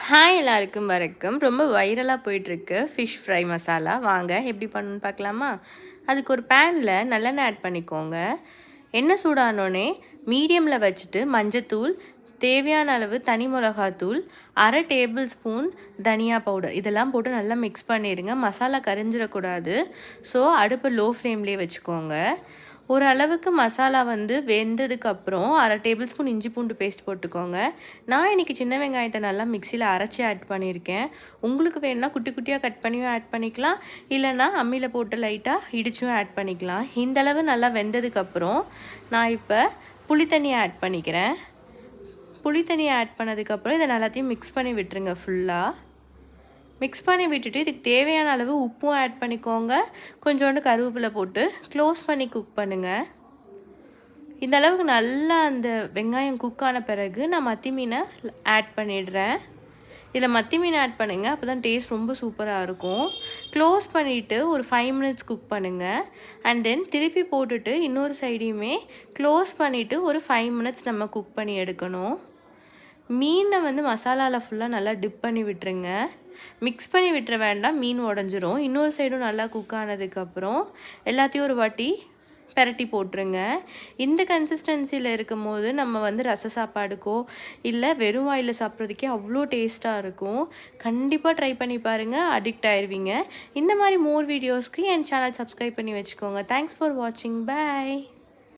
Hi எல்லாருக்கும் வணக்கம். ரொம்ப வைரலாக போயிட்டுருக்கு ஃபிஷ் ஃப்ரை மசாலா. வாங்க எப்படி பண்ணணுன்னு பார்க்கலாமா? அதுக்கு ஒரு பேனில் நல்லெண்ணெய் ஆட் பண்ணிக்கோங்க. எண்ணெய் சூடானோடனே மீடியமில் வச்சுட்டு மஞ்சத்தூள், தேவையான அளவு தனி மிளகாத்தூள், 1/2 டேபிள் ஸ்பூன் தனியா பவுடர் இதெல்லாம் போட்டு நல்லா மிக்ஸ் பண்ணிடுங்க. மசாலா கரிஞ்சிடக்கூடாது. ஸோ அடுப்பை லோ ஃப்ளேம்லேயே வச்சுக்கோங்க. ஒரு அளவுக்கு மசாலா வெந்ததுக்கப்புறம் 1/2 டேபிள் ஸ்பூன் இஞ்சி பூண்டு பேஸ்ட் போட்டுக்கோங்க. நான் இன்றைக்கி சின்ன வெங்காயத்தை நல்லா மிக்சியில் அரைச்சி ஆட் பண்ணியிருக்கேன். உங்களுக்கு வேணும்னா குட்டி குட்டியாக கட் பண்ணியும் ஆட் பண்ணிக்கலாம், இல்லைன்னா அம்மியில் போட்டு லைட்டாக இடிச்சும் ஆட் பண்ணிக்கலாம். இந்தளவு நல்லா வெந்ததுக்கப்புறம் நான் இப்போ புளி தண்ணியை ஆட் பண்ணிக்கிறேன். புளி தண்ணியை ஆட் பண்ணதுக்கப்புறம் இதை எல்லாத்தையும் மிக்ஸ் பண்ணி விட்டுருங்க. ஃபுல்லாக மிக்ஸ் பண்ணி விட்டுட்டு இதுக்கு தேவையான அளவு உப்பும் ஆட் பண்ணிக்கோங்க. கொஞ்சோண்டு கருவேப்பிலை போட்டு க்ளோஸ் பண்ணி குக் பண்ணுங்கள். இந்த அளவுக்கு நல்லா அந்த வெங்காயம் குக் ஆன பிறகு நான் மத்தி மீனை ஆட் பண்ணிடுறேன். இதில் மத்தி மீன் ஆட் பண்ணுங்கள், அப்போ தான் டேஸ்ட் ரொம்ப சூப்பராக இருக்கும். க்ளோஸ் பண்ணிவிட்டு ஒரு 5 மினிட்ஸ் குக் பண்ணுங்கள். அண்ட் தென் திருப்பி போட்டுட்டு இன்னொரு சைடையுமே க்ளோஸ் பண்ணிவிட்டு ஒரு 5 மினிட்ஸ் நம்ம குக் பண்ணி எடுக்கணும். மீனை மசாலாவில் ஃபுல்லாக நல்லா டிப் பண்ணி விட்டுருங்க. மிக்ஸ் பண்ணி விட்டுற வேண்டாம், மீன் உடஞ்சிரும். இன்னொரு சைடும் நல்லா குக் ஆனதுக்கப்புறம் எல்லாத்தையும் ஒரு வாட்டி பெரட்டி போட்டுருங்க. இந்த கன்சிஸ்டன்சியில் இருக்கும் போது நம்ம ரச சாப்பாடுக்கோ இல்லை வெறும் வாயில் சாப்பிட்றதுக்கே அவ்வளோ டேஸ்ட்டாக இருக்கும். கண்டிப்பாக ட்ரை பண்ணி பாருங்கள், அடிக்ட் ஆயிடுவீங்க. இந்த மாதிரி மோர் வீடியோஸ்க்கு என் சேனல் சப்ஸ்கிரைப் பண்ணி வச்சுக்கோங்க. தேங்க்ஸ் ஃபார் வாட்சிங். பாய்.